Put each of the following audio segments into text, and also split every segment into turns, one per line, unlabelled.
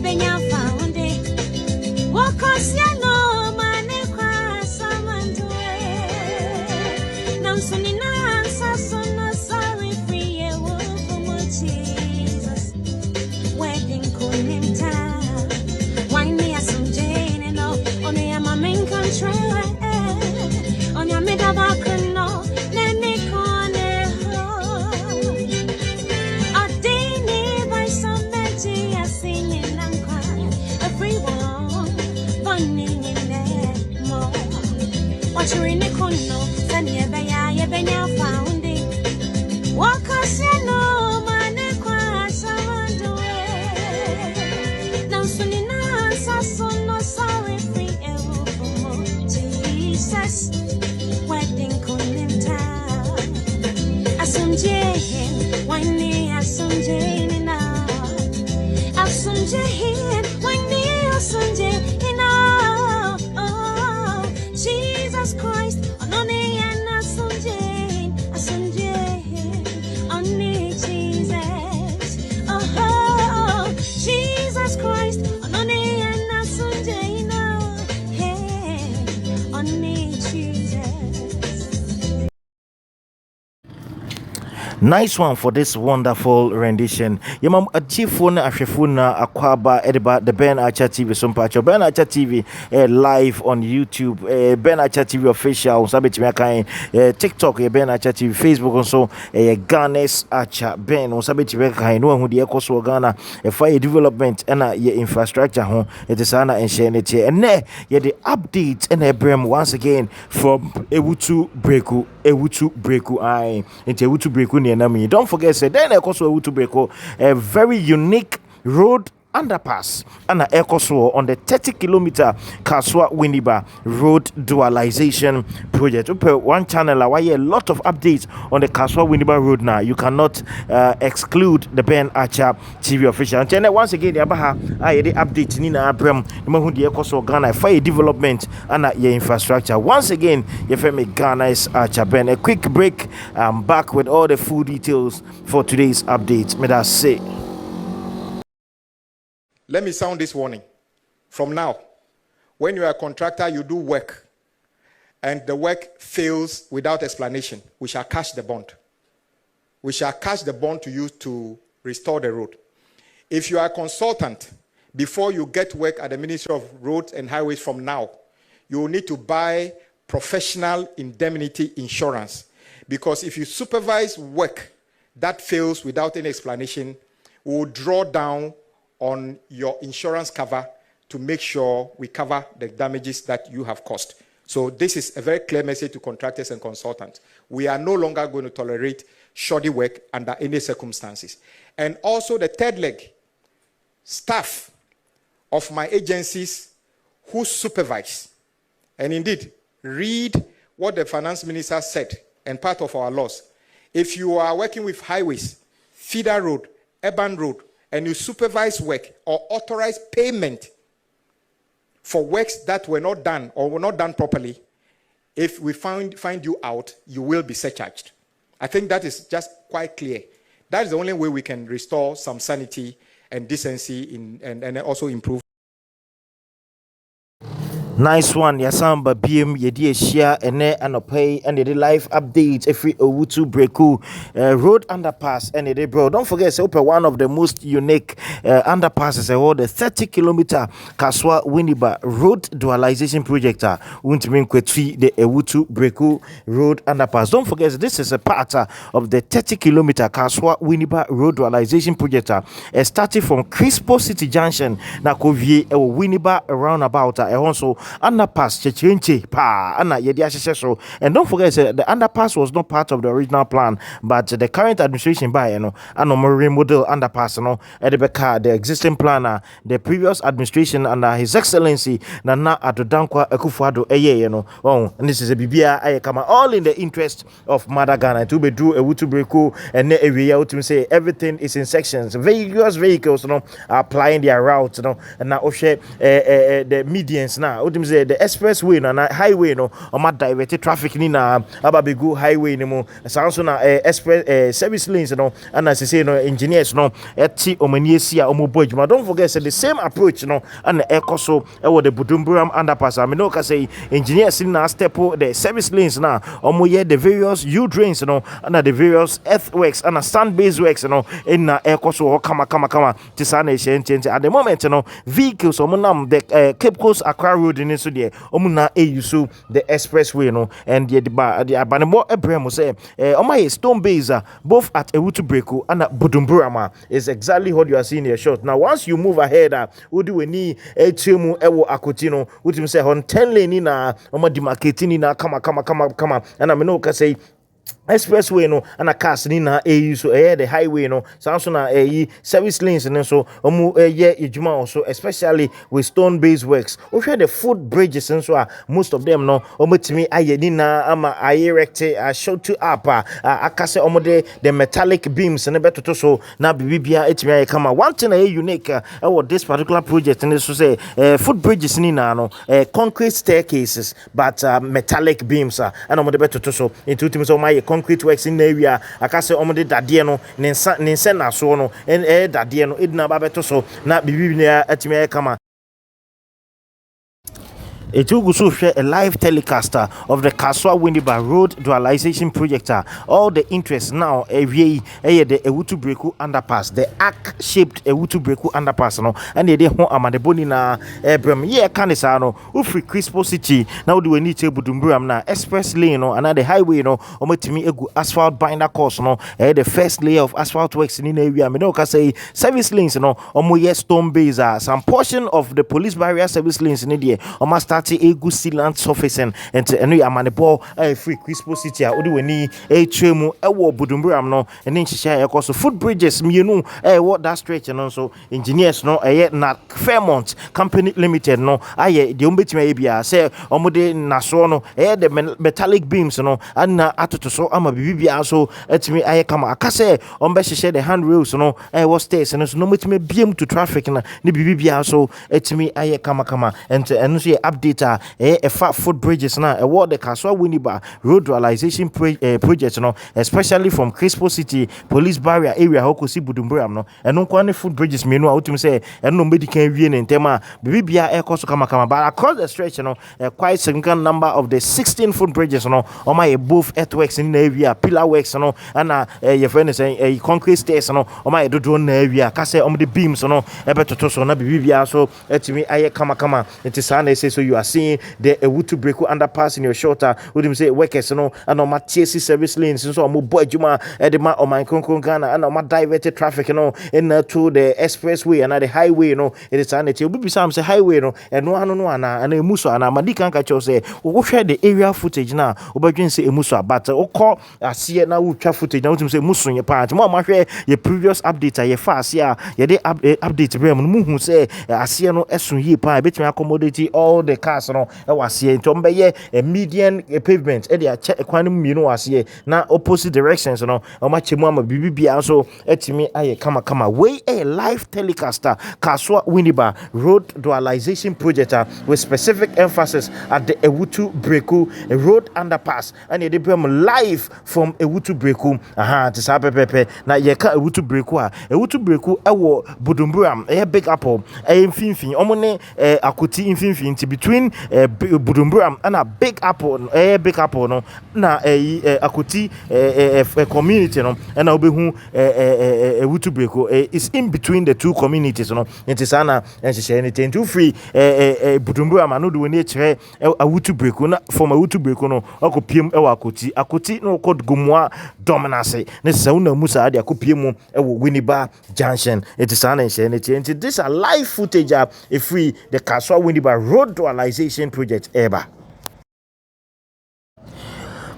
benya found it. Walk us yellow, mane kwa samantwe. Nam sunina sasona sorry free a wolf for Jesus. Wedding kunimta. Wine me as some Jane and all. Only I'm a main control. On your middle back and no. Let me con it home. A day by some magic. I sing and cry. Everyone running in there more. Watch you in the corner. Send you by ya found it. Walk us, you know, man, now soon so no sorry free for Jesus. Wedding kunimta. Asum Jane, one day asum Jane na. Asum Jane, one day asum Jane na. Oh, Jesus Christ, only and asum Jane, only Jesus. Oh, Jesus Christ, only and asum Jane. Hey, only Jesus.
Nice one for this wonderful rendition. Yamam Achifuna Ashifuna Akwaba Ediba the Ben Archer TV Sumpacho Ben Archer TV live on YouTube, Ben Archer TV official Sabit TikTok Ben Archer TV, Facebook also Ghana's Archer Ben Sabit no who the Kasoa Ghana fire development and your infrastructure home it is Anna and Shenity and ne the updates and Abraham once again from Awutu Bereku I into Awutu Bereku. Don't forget, say then Kasoa-Winneba Bereku, a very unique road underpass and Kasoa on the 30-kilometer Kasoa-Winneba road dualization project. One channel why a lot of updates on the Kasoa-Winneba road now. You cannot exclude the Ben Archer TV official. And once again, the update Nina Abraham, the Kasoa Ghana fire development and your infrastructure. Once again, your family Ghana's Archer Ben. A quick break. I'm back with all the full details for today's update. May I say.
Let me sound this warning. From now, when you are a contractor, you do work, and the work fails without explanation, we shall cash the bond. We shall cash the bond to use to restore the road. If you are a consultant, before you get work at the Ministry of Roads and Highways from now, you will need to buy professional indemnity insurance. Because if you supervise work that fails without any explanation, we will draw down on your insurance cover to make sure we cover the damages that you have caused. So this is a very clear message to contractors and consultants. We are no longer going to tolerate shoddy work under any circumstances. And also the third leg, staff of my agencies who supervise. And indeed, read what the finance minister said and part of our laws. If you are working with highways, feeder road, urban road, and you supervise work or authorize payment for works that were not done or were not done properly, if we find you out, you will be surcharged. I think that is just quite clear. That is the only way we can restore some sanity and decency and also improve.
Nice one, Yasamba BM Yedi share and pay and the live updates every Awutu Bereku road underpass and the bro. Don't forget, it's one of the most unique underpasses the 30-kilometer Kasoa-Winneba road dualization project. Won't mean the Awutu Bereku road underpass. Don't forget, this is a part of the 30-kilometer Kasoa-Winneba road dualization project. Starting from Crispo City Junction, Nakovie Winneba roundabout, also underpass chechenche pa ana yedi ahyehyɛ so. And don't forget the underpass was not part of the original plan, but the current administration by model underpass the existing planner, the previous administration under His Excellency Nana Addo Akufo-Addo and this is a bibia ayekama all in the interest of Mother Ghana to be do Awutu Bereku and area to say everything is in sections. Vehicles are applying their routes and now the medians now would say the expressway na highway no oma divert traffic ni na aba be go highway ni mu sound so na express service lanes no and as say no engineers no eti omani esi a omo boy juma. Don't forget say the same approach no and ekoso e the Budumburam underpass. I mean no ka say engineers na step the service lanes na omo ye the various U drains no and the various earthworks and stand base works no in na ekoso kama tisana change at the moment no vehicles omo nam the Cape Coast Accra road in so there omo na use the expressway no and the abanemo ebrem say omo stone base both at Awutu Bereku and Budumburam is exactly what you are seeing here short. Now once you move ahead udi we ni etiemu ewo akotino uti say on 10 lane na omo demarcating na kama and I mean no ka say expressway no and a cars ni na so the highway no sounds na service lanes and so omu ejuma also especially with stone based works. We share the foot bridges and so most of them no omotimi aye ni na ama erect show to up akase omode the metallic beams and beto so na bibia etimi aye kama. One thing unique this particular project and so say foot bridges ni na no concrete staircases but metallic beams and omode beto so into timi so my concrete works in the area akase omode dadie no nense na so no dadie no edina ba beto so na bibi na atimi kama. It will also share a live telecaster of the Kasoa-Winneba road dualization project. All the interest now the Awutu Bereku underpass, the arc-shaped Awutu Bereku underpass no, and they home amadeboni na brem kanisa no ufri Crispo City now do we need to Budumburam na express lane no and the highway no omotimi egu asphalt binder course no the first layer of asphalt works in the area. Me no ka say service lanes no omo stone base some portion of the police barrier service lanes in there omo start a good sealant surface and eno amanebo free Crispo City odi weni twemu ewo Budumburam no ene nhihia ekoso foot bridges mienu what that stretch and also engineers no na Fairmont Company Limited no aye de ombetime bia say omode naso no the metallic beams no and atoto so ama bibia so etimi aye kama akase ombe hihia the handrails no what stairs and so no metime biem to traffic na ne bibia so etimi aye kama and eno so update a fat foot bridges now award the Kasoa-Winneba road dualization project no especially from Crispo City police barrier area how see Budumburam no and no kwani foot bridges me no ultimate say and no medical wie in tema bibia e koso kama but across the stretch no quite significant number of the 16 foot bridges no on my both earthworks in the area pillar works no and your friend is saying a concrete stairs no on my do na area ka say the beams no e beto so na bibia so etimi aye kama it is say so you are seeing the Awutu Bereku underpass in your shoulder. Would him say workers no and on my TSC service lanes so mo boy juma edema on my Ghana and on my diverted traffic no in to the expressway and the highway no it is an it will be some say highway no and no and emuso and madika ka cho say we share the area footage na obadwen say emuso but call asie na wo twa footage na wotum say muso ye part mo ma hwe ye previous update ye fa asie ye de update brem no mu hu say asie no esun ye pa betimi accommodate all the cars no was here to be a median pavement e dey check kwan mu was here na opposite directions no o ma chemu ama bibia so etimi aye kama way a live telecaster Kasoa-Winneba road dualization project with specific emphasis at the Awutu Bereku road underpass and they be live from Awutu Bereku to sapepepe na ye ka Awutu Bereku ewo Budumburam big apple mfimfin omone akoti mfimfin between Budumburam and a big apple no na akoti community no and obehu Awutu Bereku is in between the two communities no it is ana and she anything to free Budumburam no do we kire Awutu Bereku na from Awutu Bereku no akopiem akoti no called Gumwa dominance ne se una musa ade akopiem Winneba junction it is ana and she anything this a live footage free the Kasoa-Winneba road dualization project ever.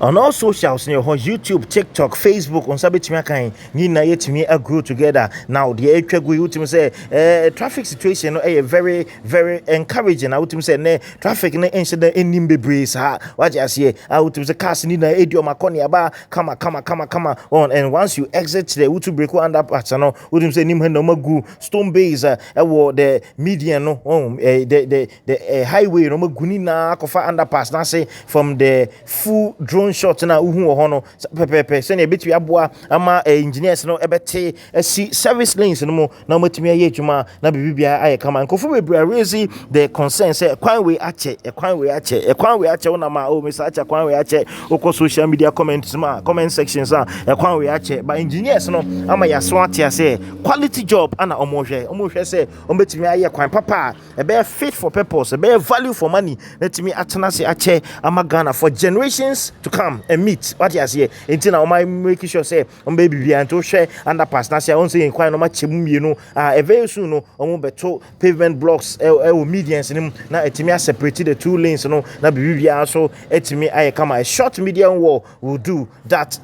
on all socials near YouTube, TikTok, Facebook, on Sabit Miakai, Nina yet me a grow together. Now the ultimate say traffic situation very, very encouraging. I would say traffic incident in Nimbe breeze. What you say? I would say cast Nina Edio Maconi Aba, come on. And once you exit the Awutu Bereku Underpass, no, would say Nimhe no Magu, Stone Base, the median, no, the highway, no Magunina, Kofa Underpass, now say from the full drone shot na uhu hono pepepe se na betwi aboa ama engineers no ebete see service lanes no mo na matimi aye adwuma na bibia aye kama nkofo bebre raise the concern say kwan we ache una ma o me ache kwan we ache oko social media comment sections kwan we ache but engineers no ama ya so atia say quality job ana omohwe say ombetimi aye kwan papa e be fit for purpose e be value for money letimi atena se ache ama Ghana for generations to come and meet what you say until now my making sure say on baby be and to share underpass na say on say in quite no much mienu very soon no on beto pavement blocks medians na etimi separate the two lanes no na bibi so etimi aye come a short medium wall will do that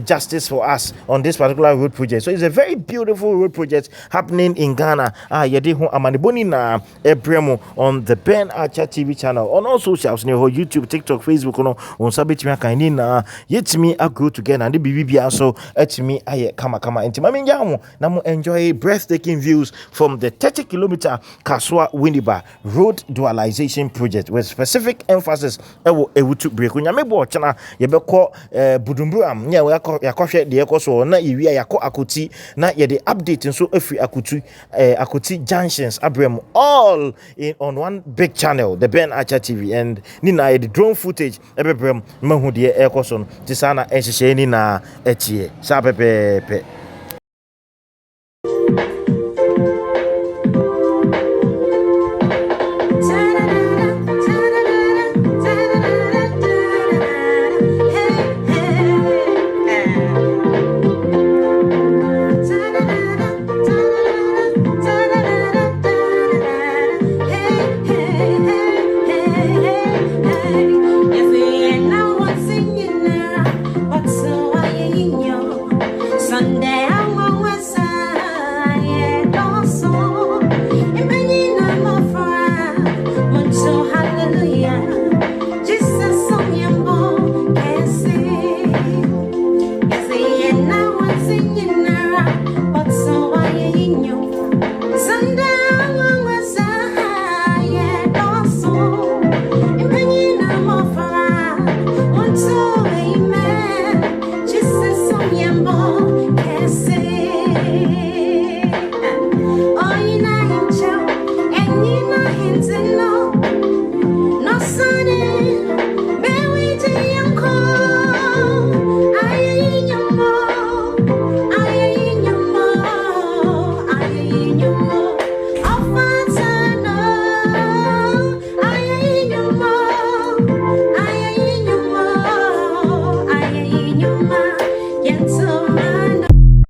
justice for us on this particular road project. So it's a very beautiful road project happening in Ghana. Yede ho amaniboni na ebremo on the Ben Archer TV channel on all socials near YouTube, TikTok, Facebook no on sabit me kan ni na yetimi agro together and the bibia so etimi aye kama enti mami nyamu na mo enjoy breathtaking views from the 30-kilometer Kasoa-Winneba road dualization project with specific emphasis ewo Awutu Bereku nyame bo chana yebekọ budumbuam nya yakọhwe de ekoso na iwia yakọ akoti na yede update nso afri akoti junctions abrem all in on one big channel, the Ben Archer TV, and nina the drone footage ebebrem mahu de ekoso no tisana ehye ni na echie sa pepepe.